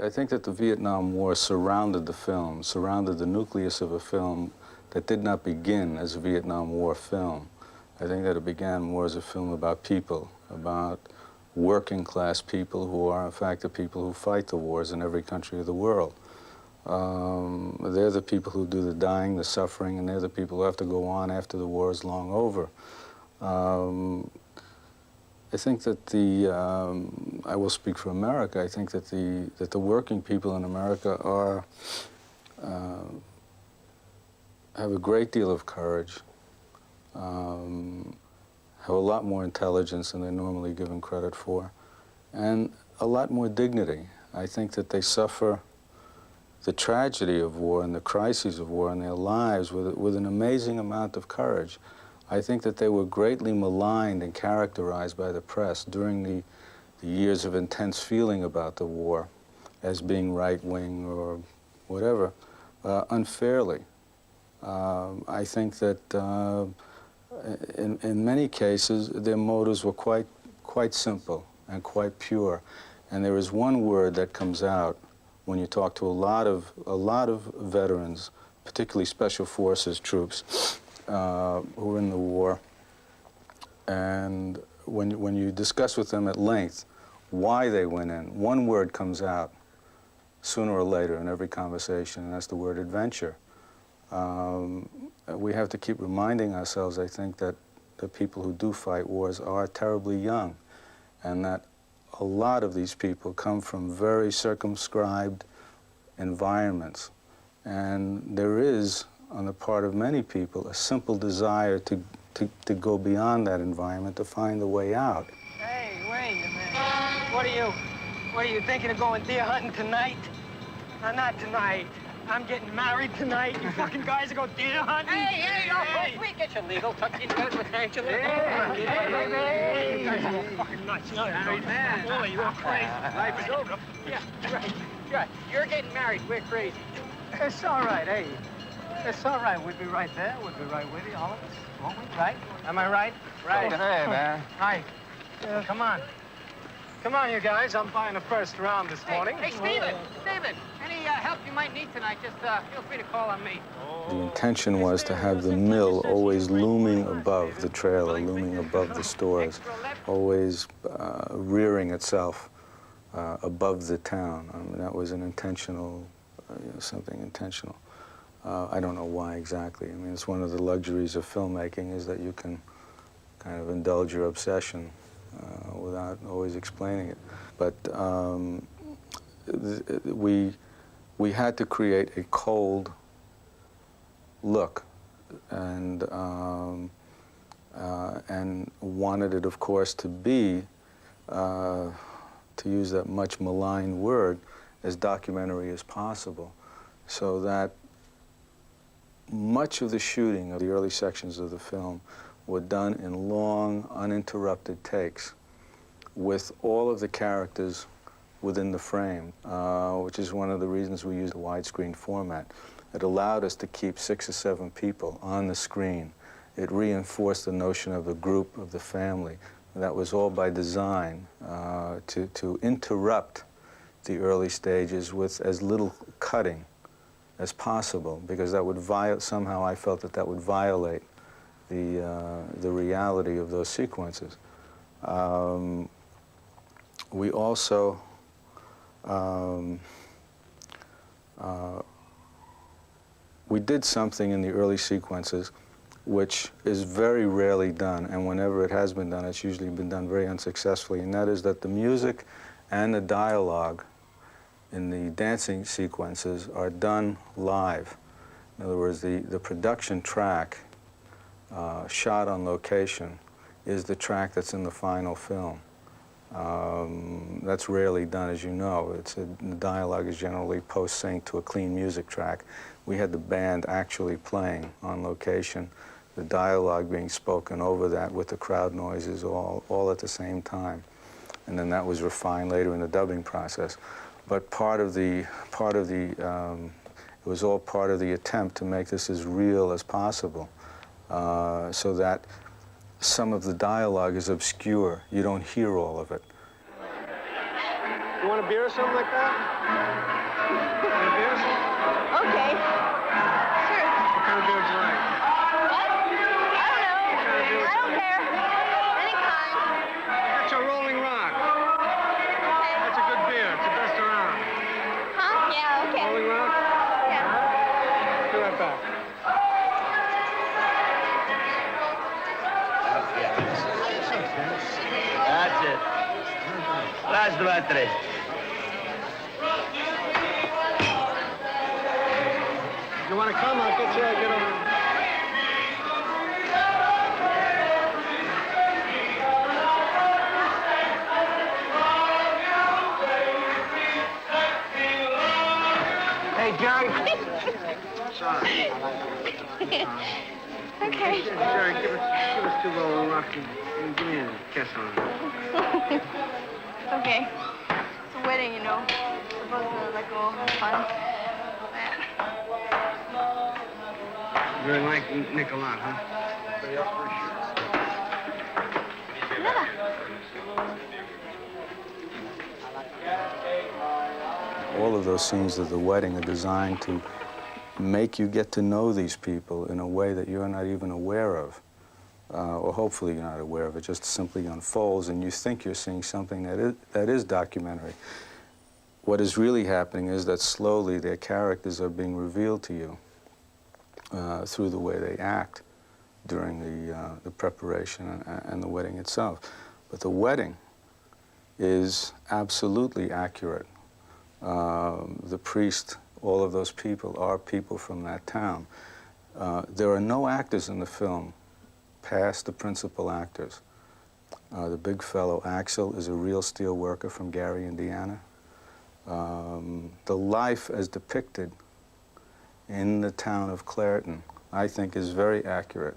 I think that the Vietnam War surrounded the film, surrounded the nucleus of a film that did not begin as a Vietnam War film. I think that it began more as a film about people, about working class people who are in fact the people who fight the wars in every country of the world. They're the people who do the dying, the suffering, and they're the people who have to go on after the war is long over. I think that I will speak for America, I think that the working people in America are, have a great deal of courage, have a lot more intelligence than they're normally given credit for, and a lot more dignity. I think that they suffer the tragedy of war and the crises of war in their lives with an amazing amount of courage. I think that they were greatly maligned and characterized by the press during the years of intense feeling about the war as being right-wing or whatever, unfairly. I think that in many cases their motives were quite simple and quite pure. And there is one word that comes out when you talk to a lot of veterans, particularly Special Forces troops who were in the war, and when you discuss with them at length why they went in, one word comes out sooner or later in every conversation, and that's the word adventure. We have to keep reminding ourselves, I think, that the people who do fight wars are terribly young, and that a lot of these people come from very circumscribed environments. And there is, on the part of many people, a simple desire to go beyond that environment, to find the way out. Hey, wait a minute. What are you thinking of going deer hunting tonight? Not tonight. I'm getting married tonight. You fucking guys are going deer hunting. Hey, we get your legal tucked in bed with Angela. Hey, you guys are all fucking nuts. You're married, man. Boy, you're crazy. Life is over. Yeah, right. You're getting married. We're crazy. It's all right, hey. It's all right. We'll be right there. We'll be right with you, all of us. Won't we? Right? Am I right? Right. Hey, man. Hi. Come on. Come on, you guys. I'm buying the first round this morning. Hey, Steven, any help you might need tonight, just feel free to call on me. The intention was to have the mill always looming above the trailer, looming above the stores, always rearing itself above the town. I mean, that was an intentional, something intentional. I don't know why exactly. I mean, it's one of the luxuries of filmmaking is that you can kind of indulge your obsession without always explaining it. But we had to create a cold look, and wanted it, of course, to be, to use that much maligned word, as documentary as possible, so that much of the shooting of the early sections of the film were done in long, uninterrupted takes with all of the characters within the frame, which is one of the reasons we used the widescreen format. It allowed us to keep 6 or 7 people on the screen. It reinforced the notion of the group, of the family. That was all by design, to interrupt the early stages with as little cutting as possible, because that would somehow I felt that would violate the reality of those sequences. We also we did something in the early sequences which is very rarely done, and whenever it has been done, it's usually been done very unsuccessfully, and that is that the music and the dialogue in the dancing sequences are done live. In other words, the production track shot on location is the track that's in the final film. That's rarely done, as you know. The dialogue is generally post-synced to a clean music track. We had the band actually playing on location, the dialogue being spoken over that with the crowd noises all at the same time. And then that was refined later in the dubbing process. But it was all part of the attempt to make this as real as possible, so that some of the dialogue is obscure. You don't hear all of it. You want a beer or something like that? Want a beer or something? Okay. Sure. What kind of beer would you like? What? I don't know. I don't care. Any kind. That's your Rolling Rock. Okay. That's a good beer. It's the best around. Huh? Yeah, okay. Rolling Rock? Yeah. Be right back. That's it. Last battery. If you want to come, I'll get over. Hey, Jerry. Sorry. Okay. Jerry, give us two Rolling Rocks and give me a kiss on it. Okay. It's a wedding, you know. We're supposed to, like, go have fun. You really like Nick a lot, huh? Nada. All of those scenes of the wedding are designed to make you get to know these people in a way that you're not even aware of. Or hopefully you're not aware of it, just simply unfolds and you think you're seeing something that is documentary. What is really happening is that slowly their characters are being revealed to you through the way they act during the preparation and the wedding itself. But the wedding is absolutely accurate. The priest, all of those people are people from that town. There are no actors in the film past the principal actors. The big fellow, Axel, is a real steel worker from Gary, Indiana. The life as depicted in the town of Clairton, I think, is very accurate.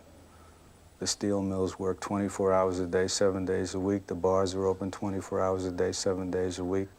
The steel mills work 24 hours a day, 7 days a week. The bars are open 24 hours a day, 7 days a week.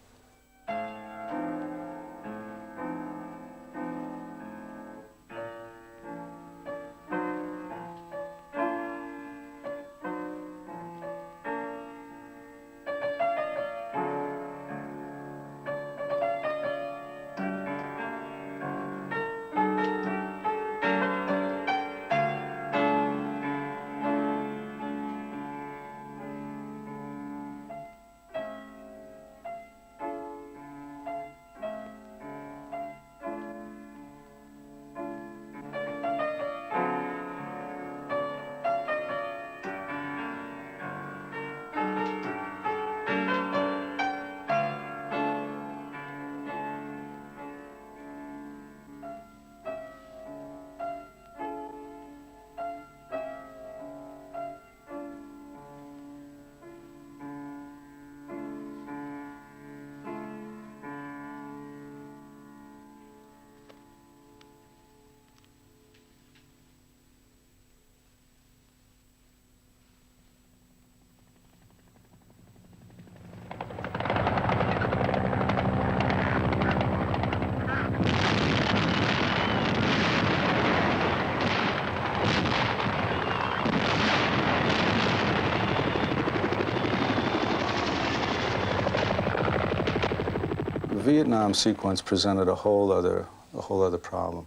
The Vietnam sequence presented a whole other problem.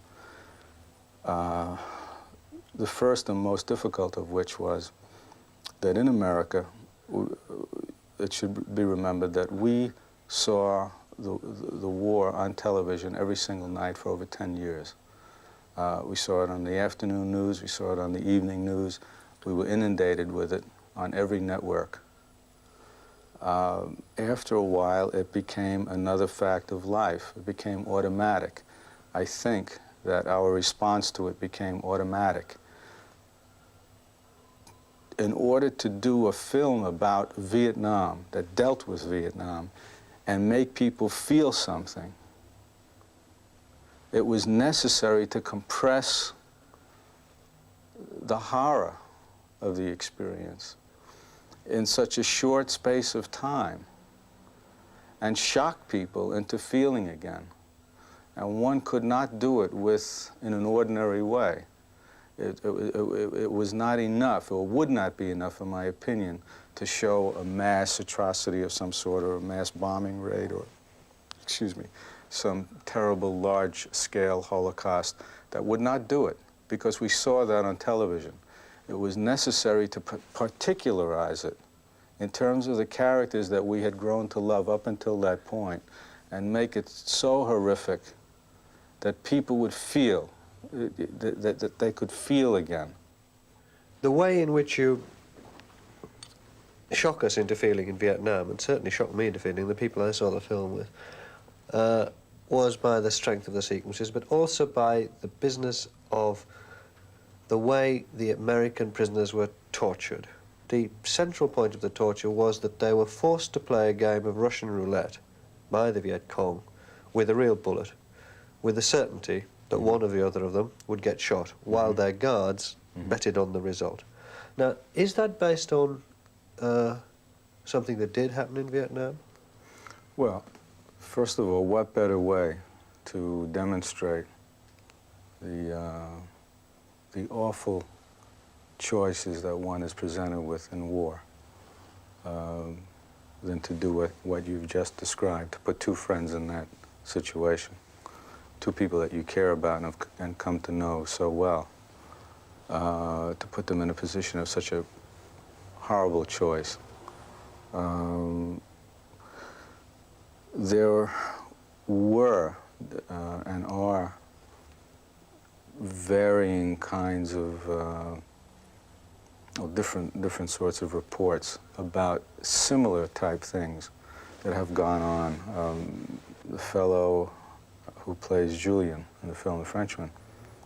The first and most difficult of which was that in America, it should be remembered that we saw the war on television every single night for over 10 years. We saw it on the afternoon news, we saw it on the evening news. We were inundated with it on every network. After a while, it became another fact of life. It became automatic. I think that our response to it became automatic. In order to do a film about Vietnam, that dealt with Vietnam, and make people feel something, it was necessary to compress the horror of the experience in such a short space of time and shock people into feeling again. And one could not do it in an ordinary way. It was not enough, or would not be enough, in my opinion, to show a mass atrocity of some sort, or a mass bombing raid, or, excuse me, some terrible large-scale Holocaust. That would not do it, because we saw that on television. It was necessary to particularize it in terms of the characters that we had grown to love up until that point, and make it so horrific that people would feel, that they could feel again. The way in which you shock us into feeling in Vietnam, and certainly shocked me into feeling, the people I saw the film with, was by the strength of the sequences, but also by the business of the way the American prisoners were tortured. The central point of the torture was that they were forced to play a game of Russian roulette by the Viet Cong with a real bullet, with the certainty that one or the other of them would get shot, while their guards betted on the result. Now, is that based on something that did happen in Vietnam? Well, first of all, what better way to demonstrate the awful choices that one is presented with in war than to do what you've just described, to put two friends in that situation, two people that you care about and come to know so well, to put them in a position of such a horrible choice. There were and are varying kinds of different sorts of reports about similar type things that have gone on. The fellow who plays Julien in the film The Frenchman,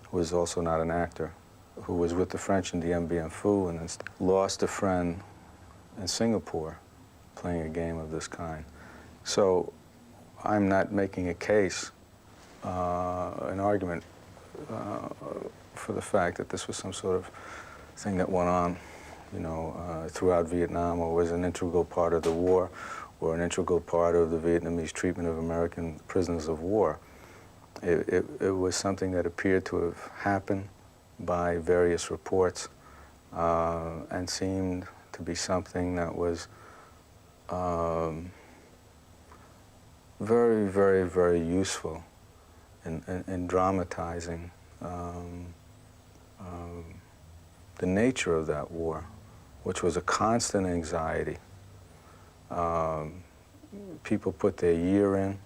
who is also not an actor, who was with the French in Dien Bien Phu and then lost a friend in Singapore playing a game of this kind. So I'm not making a case, an argument for the fact that this was some sort of thing that went on, you know, throughout Vietnam, or was an integral part of the war, or an integral part of the Vietnamese treatment of American prisoners of war. It was something that appeared to have happened by various reports and seemed to be something that was very, very, very useful in dramatizing the nature of that war, which was a constant anxiety. People put their year in.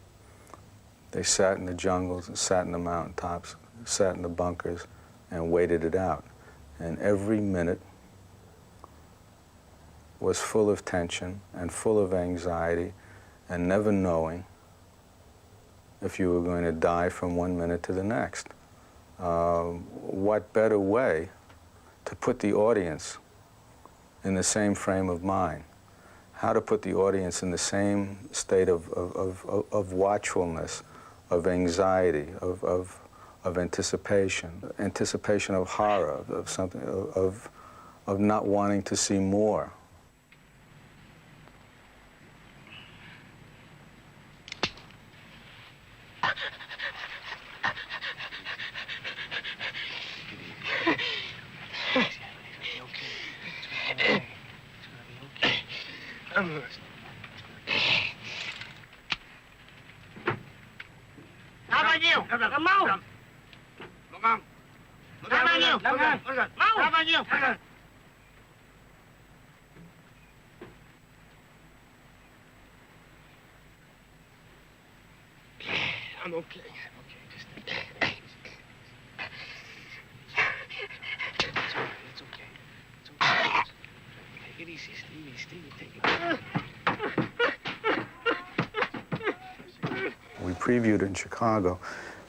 They sat in the jungles, sat in the mountaintops, sat in the bunkers, and waited it out. And every minute was full of tension and full of anxiety, and never knowing if you were going to die from one minute to the next. What better way to put the audience in the same frame of mind? How to put the audience in the same state of watchfulness, of anxiety, of anticipation of horror, of something, of not wanting to see more. How about you? Come on. Look on. How about you? How about you? I'm okay. Just it's okay. Take it easy, Stevie. Take it. We previewed it in Chicago.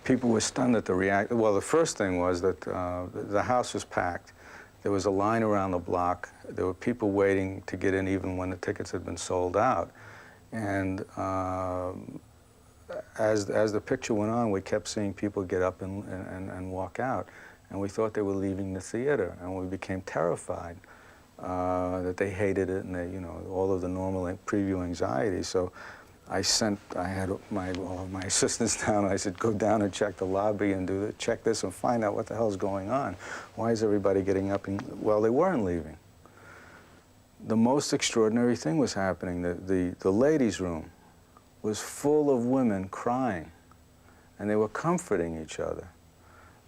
People were stunned at the reaction. Well, the first thing was that the house was packed. There was a line around the block. There were people waiting to get in even when the tickets had been sold out. And as the picture went on, we kept seeing people get up and walk out. And we thought they were leaving the theater. And we became terrified that they hated it and they, you know, all of the normal preview anxiety. So I had all of my assistants down, and I said, go down and check the lobby and check this and find out what the hell's going on. Why is everybody getting up? And, well, they weren't leaving. The most extraordinary thing was happening. The ladies' room was full of women crying, and they were comforting each other.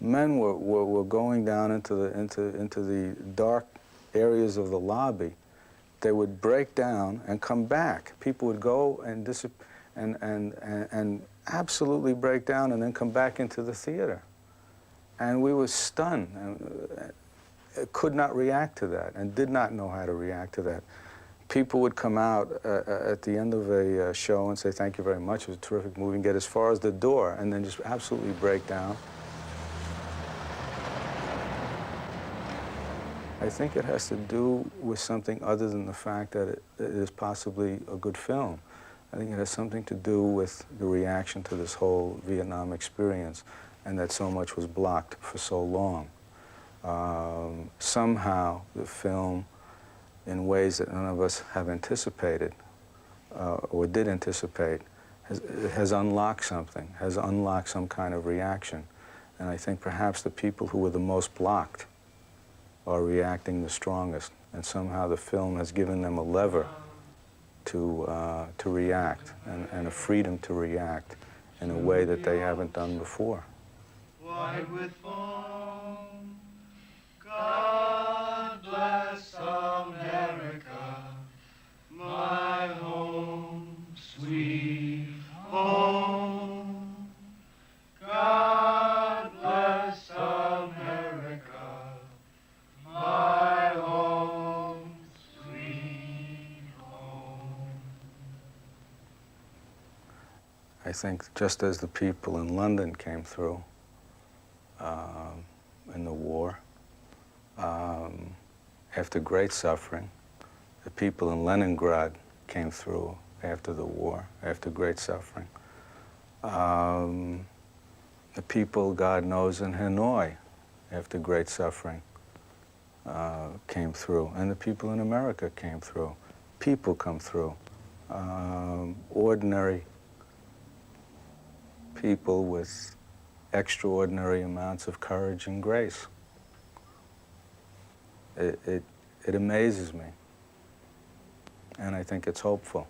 Men were going down into the dark areas of the lobby. They would break down and come back. People would go and absolutely break down and then come back into the theater. And we were stunned and could not react to that and did not know how to react to that. People would come out at the end of a show and say, thank you very much, it was a terrific movie, and get as far as the door and then just absolutely break down. I think it has to do with something other than the fact that it is possibly a good film. I think it has something to do with the reaction to this whole Vietnam experience and that so much was blocked for so long. Somehow the film, in ways that none of us have anticipated or did anticipate, has unlocked something, has unlocked some kind of reaction. And I think perhaps the people who were the most blocked are reacting the strongest, and somehow the film has given them a lever to react and a freedom to react in a way that they haven't done before. White with foam, God bless America, my home, sweet home. God bless America, my home, sweet home. I think just as the people in London came through in the war, after great suffering, the people in Leningrad came through after the war, after great suffering. The people, God knows, in Hanoi, after great suffering, came through, and the people in America came through. People come through. Ordinary people with extraordinary amounts of courage and grace. It amazes me, and I think it's hopeful.